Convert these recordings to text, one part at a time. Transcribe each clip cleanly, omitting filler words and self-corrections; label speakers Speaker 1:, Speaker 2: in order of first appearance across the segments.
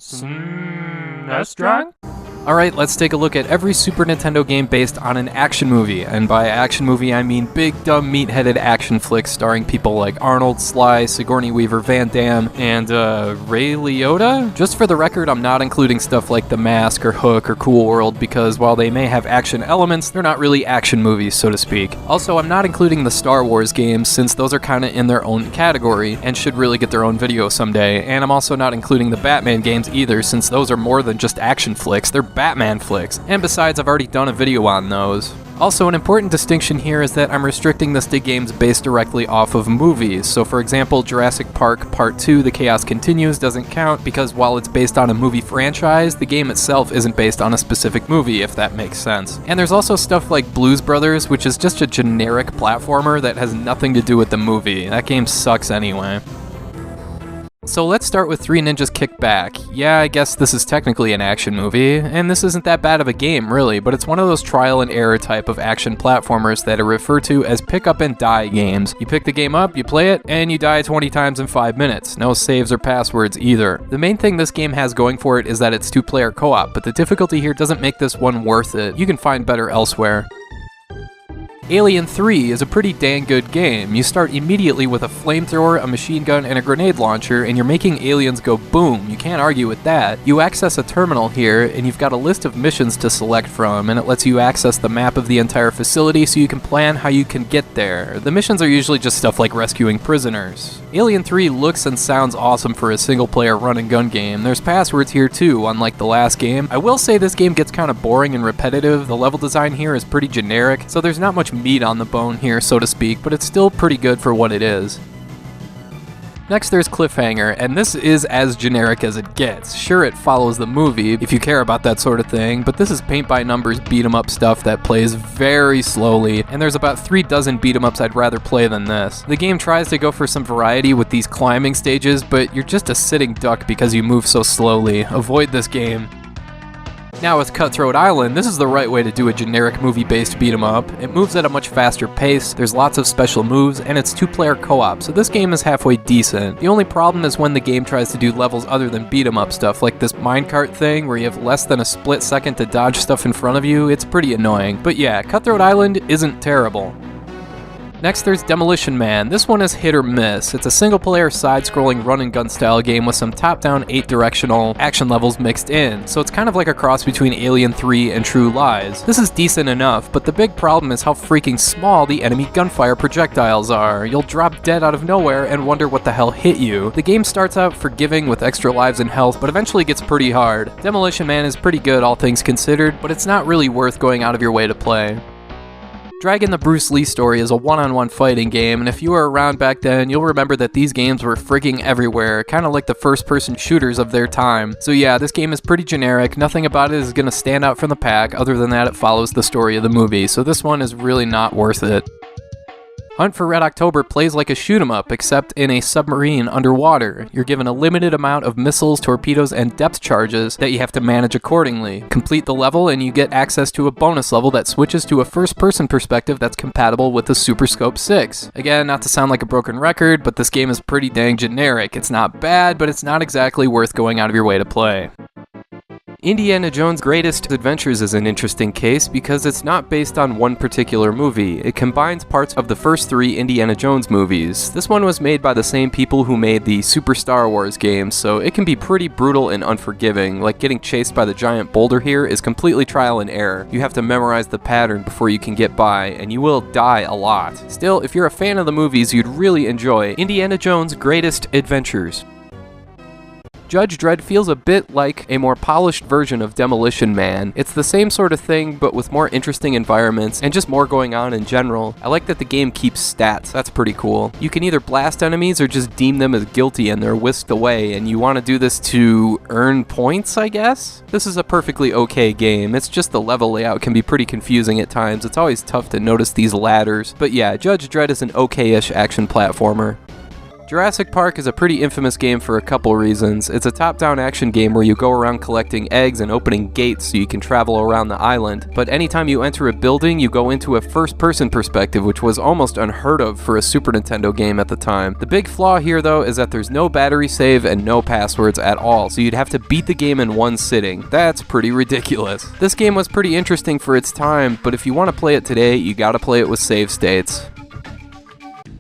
Speaker 1: SNESdrunk?
Speaker 2: Alright, let's take a look at every Super Nintendo game based on an action movie, and by action movie I mean big, dumb, meat-headed action flicks starring people like Arnold, Sly, Sigourney Weaver, Van Damme, and Ray Liotta? Just for the record, I'm not including stuff like The Mask or Hook or Cool World because while they may have action elements, they're not really action movies, so to speak. Also, I'm not including the Star Wars games since those are kinda in their own category and should really get their own video someday, and I'm also not including the Batman games either since those are more than just action flicks, they're Batman flicks, and besides I've already done a video on those. Also, an important distinction here is that I'm restricting this to games based directly off of movies. So for example, Jurassic Park Part 2 The Chaos Continues doesn't count because while it's based on a movie franchise, the game itself isn't based on a specific movie, if that makes sense. And there's also stuff like Blues Brothers, which is just a generic platformer that has nothing to do with the movie. That game sucks anyway. So let's start with Three Ninjas Kick Back. Yeah, I guess this is technically an action movie, and this isn't that bad of a game, really, but it's one of those trial and error type of action platformers that are referred to as pick up and die games. You pick the game up, you play it, and you die 20 times in 5 minutes. No saves or passwords either. The main thing this game has going for it is that it's two-player co-op, but the difficulty here doesn't make this one worth it. You can find better elsewhere. Alien 3 is a pretty dang good game. You start immediately with a flamethrower, a machine gun, and a grenade launcher, and you're making aliens go boom. You can't argue with that. You access a terminal here, and you've got a list of missions to select from, and it lets you access the map of the entire facility so you can plan how you can get there. The missions are usually just stuff like rescuing prisoners. Alien 3 looks and sounds awesome for a single-player run-and-gun game. There's passwords here too, unlike the last game. I will say this game gets kind of boring and repetitive. The level design here is pretty generic, so there's not much meat on the bone here, so to speak, but it's still pretty good for what it is. Next there's Cliffhanger, and this is as generic as it gets. Sure, it follows the movie, if you care about that sort of thing, but this is paint-by-numbers beat-em-up stuff that plays very slowly, and there's about 3 dozen beat-em-ups I'd rather play than this. The game tries to go for some variety with these climbing stages, but you're just a sitting duck because you move so slowly. Avoid this game. Now with Cutthroat Island, this is the right way to do a generic movie-based beat-em-up. It moves at a much faster pace, there's lots of special moves, and it's two-player co-op, so this game is halfway decent. The only problem is when the game tries to do levels other than beat-em-up stuff, like this minecart thing where you have less than a split second to dodge stuff in front of you. It's pretty annoying. But yeah, Cutthroat Island isn't terrible. Next there's Demolition Man. This one is hit or miss. It's a single-player side-scrolling run-and-gun style game with some top-down 8-directional action levels mixed in, so it's kind of like a cross between Alien 3 and True Lies. This is decent enough, but the big problem is how freaking small the enemy gunfire projectiles are. You'll drop dead out of nowhere and wonder what the hell hit you. The game starts out forgiving with extra lives and health, but eventually gets pretty hard. Demolition Man is pretty good all things considered, but it's not really worth going out of your way to play. Dragon the Bruce Lee Story is a one-on-one fighting game, and if you were around back then, you'll remember that these games were frigging everywhere, kinda like the first-person shooters of their time. So yeah, this game is pretty generic, nothing about it is gonna stand out from the pack, other than that it follows the story of the movie, so this one is really not worth it. Hunt for Red October plays like a shoot-'em-up, except in a submarine underwater. You're given a limited amount of missiles, torpedoes, and depth charges that you have to manage accordingly. Complete the level and you get access to a bonus level that switches to a first-person perspective that's compatible with the Super Scope 6. Again, not to sound like a broken record, but this game is pretty dang generic. It's not bad, but it's not exactly worth going out of your way to play. Indiana Jones' Greatest Adventures is an interesting case because it's not based on one particular movie. It combines parts of the first 3 Indiana Jones movies. This one was made by the same people who made the Super Star Wars games, so it can be pretty brutal and unforgiving. Like getting chased by the giant boulder here is completely trial and error. You have to memorize the pattern before you can get by, and you will die a lot. Still, if you're a fan of the movies, you'd really enjoy Indiana Jones' Greatest Adventures. Judge Dredd feels a bit like a more polished version of Demolition Man. It's the same sort of thing, but with more interesting environments and just more going on in general. I like that the game keeps stats, that's pretty cool. You can either blast enemies or just deem them as guilty and they're whisked away, and you want to do this to earn points, I guess? This is a perfectly okay game, it's just the level layout can be pretty confusing at times. It's always tough to notice these ladders, but yeah, Judge Dredd is an okay-ish action platformer. Jurassic Park is a pretty infamous game for a couple reasons. It's a top-down action game where you go around collecting eggs and opening gates so you can travel around the island, but anytime you enter a building, you go into a first-person perspective, which was almost unheard of for a Super Nintendo game at the time. The big flaw here, though, is that there's no battery save and no passwords at all, so you'd have to beat the game in one sitting. That's pretty ridiculous. This game was pretty interesting for its time, but if you want to play it today, you gotta play it with save states.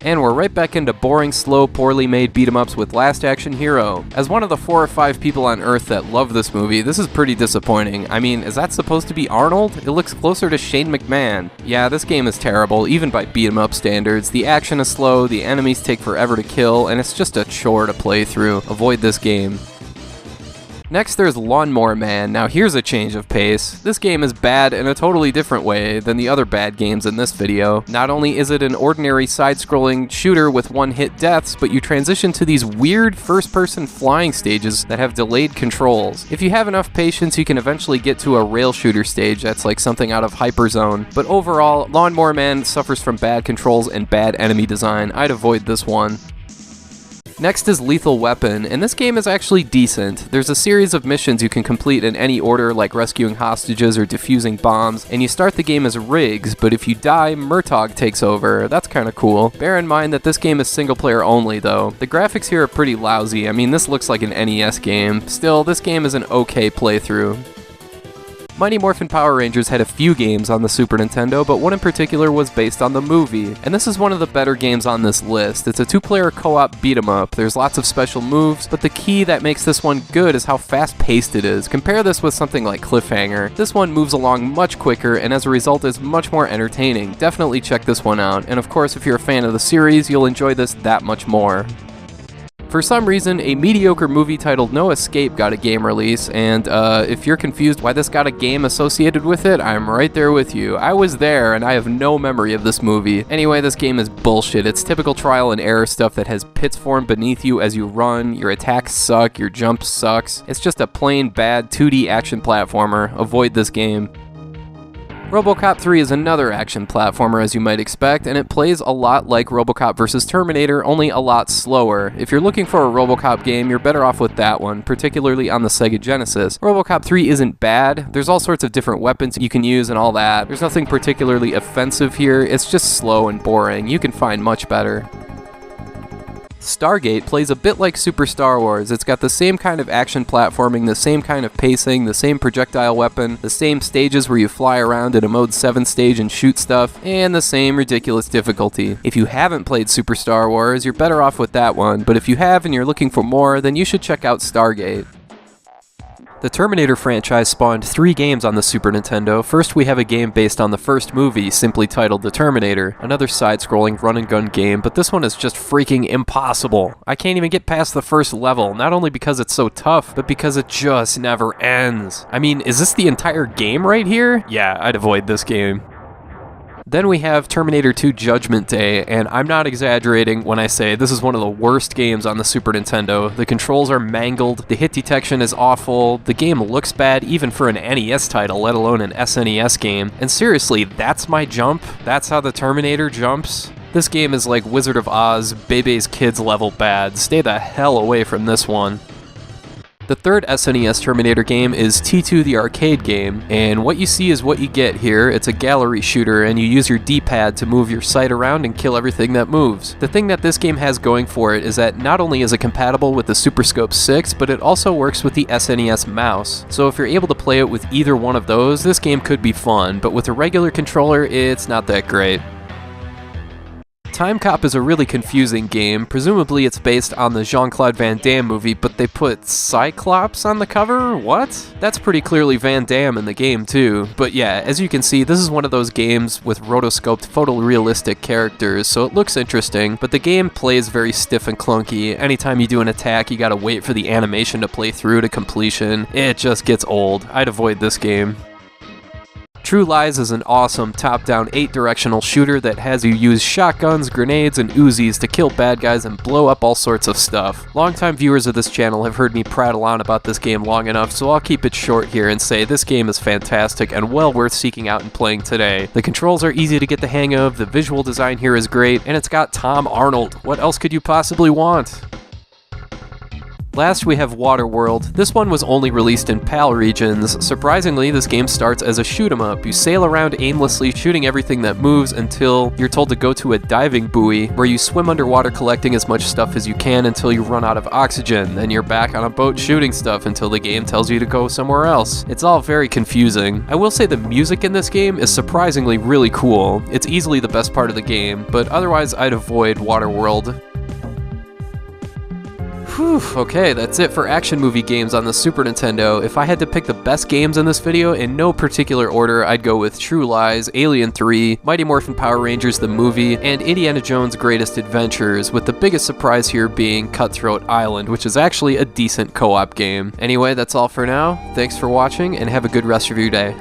Speaker 2: And we're right back into boring, slow, poorly made beat-em-ups with Last Action Hero. As one of the 4 or 5 people on Earth that love this movie, this is pretty disappointing. I mean, is that supposed to be Arnold? It looks closer to Shane McMahon. Yeah, this game is terrible, even by beat-em-up standards. The action is slow, the enemies take forever to kill, and it's just a chore to play through. Avoid this game. Next, there's Lawnmower Man. Now here's a change of pace. This game is bad in a totally different way than the other bad games in this video. Not only is it an ordinary side-scrolling shooter with one-hit deaths, but you transition to these weird first-person flying stages that have delayed controls. If you have enough patience, you can eventually get to a rail shooter stage that's like something out of Hyperzone. But overall, Lawnmower Man suffers from bad controls and bad enemy design. I'd avoid this one. Next is Lethal Weapon, and this game is actually decent. There's a series of missions you can complete in any order, like rescuing hostages or defusing bombs, and you start the game as Riggs, but if you die, Murtaugh takes over. That's kinda cool. Bear in mind that this game is single player only, though. The graphics here are pretty lousy. I mean, this looks like an NES game. Still, this game is an okay playthrough. Mighty Morphin Power Rangers had a few games on the Super Nintendo, but one in particular was based on the movie, and this is one of the better games on this list. It's a 2-player co-op beat-em-up. There's lots of special moves, but the key that makes this one good is how fast-paced it is. Compare this with something like Cliffhanger. This one moves along much quicker, and as a result is much more entertaining. Definitely check this one out, and of course if you're a fan of the series, you'll enjoy this that much more. For some reason, a mediocre movie titled No Escape got a game release, and if you're confused why this got a game associated with it, I'm right there with you. I was there, and I have no memory of this movie. Anyway, this game is bullshit. It's typical trial and error stuff that has pits form beneath you as you run, your attacks suck, your jump sucks. It's just a plain bad 2D action platformer. Avoid this game. RoboCop 3 is another action platformer, as you might expect, and it plays a lot like RoboCop vs. Terminator, only a lot slower. If you're looking for a RoboCop game, you're better off with that one, particularly on the Sega Genesis. RoboCop 3 isn't bad. There's all sorts of different weapons you can use and all that. There's nothing particularly offensive here. It's just slow and boring. You can find much better. Stargate plays a bit like Super Star Wars. It's got the same kind of action platforming, the same kind of pacing, the same projectile weapon, the same stages where you fly around in a Mode 7 stage and shoot stuff, and the same ridiculous difficulty. If you haven't played Super Star Wars, you're better off with that one, but if you have and you're looking for more, then you should check out Stargate. The Terminator franchise spawned 3 games on the Super Nintendo. First, we have a game based on the first movie, simply titled The Terminator, another side-scrolling run-and-gun game, but this one is just freaking impossible. I can't even get past the first level, not only because it's so tough, but because it just never ends. I mean, is this the entire game right here? Yeah, I'd avoid this game. Then we have Terminator 2 Judgment Day, and I'm not exaggerating when I say this is one of the worst games on the Super Nintendo. The controls are mangled, the hit detection is awful, the game looks bad even for an NES title, let alone an SNES game. And seriously, that's my jump? That's how the Terminator jumps? This game is like Wizard of Oz, Bebe's Kids level bad. Stay the hell away from this one. The third SNES Terminator game is T2 the arcade game, and what you see is what you get here. It's a gallery shooter, and you use your D-pad to move your sight around and kill everything that moves. The thing that this game has going for it is that not only is it compatible with the Super Scope 6, but it also works with the SNES mouse. So if you're able to play it with either one of those, this game could be fun, but with a regular controller, it's not that great. Time Cop is a really confusing game. Presumably it's based on the Jean-Claude Van Damme movie, but they put Cyclops on the cover? What? That's pretty clearly Van Damme in the game too. But yeah, as you can see, this is one of those games with rotoscoped photorealistic characters, so it looks interesting, but the game plays very stiff and clunky. Anytime you do an attack, you gotta wait for the animation to play through to completion. It just gets old. I'd avoid this game. True Lies is an awesome top-down 8-directional shooter that has you use shotguns, grenades, and Uzis to kill bad guys and blow up all sorts of stuff. Longtime viewers of this channel have heard me prattle on about this game long enough, so I'll keep it short here and say this game is fantastic and well worth seeking out and playing today. The controls are easy to get the hang of, the visual design here is great, and it's got Tom Arnold. What else could you possibly want? Last, we have Waterworld. This one was only released in PAL regions. Surprisingly, this game starts as a shoot-'em-up. You sail around aimlessly, shooting everything that moves until you're told to go to a diving buoy, where you swim underwater collecting as much stuff as you can until you run out of oxygen. Then you're back on a boat shooting stuff until the game tells you to go somewhere else. It's all very confusing. I will say the music in this game is surprisingly really cool. It's easily the best part of the game, but otherwise I'd avoid Waterworld. Whew, okay, that's it for action movie games on the Super Nintendo. If I had to pick the best games in this video in no particular order, I'd go with True Lies, Alien 3, Mighty Morphin Power Rangers the movie, and Indiana Jones' Greatest Adventures, with the biggest surprise here being Cutthroat Island, which is actually a decent co-op game. Anyway, that's all for now. Thanks for watching, and have a good rest of your day.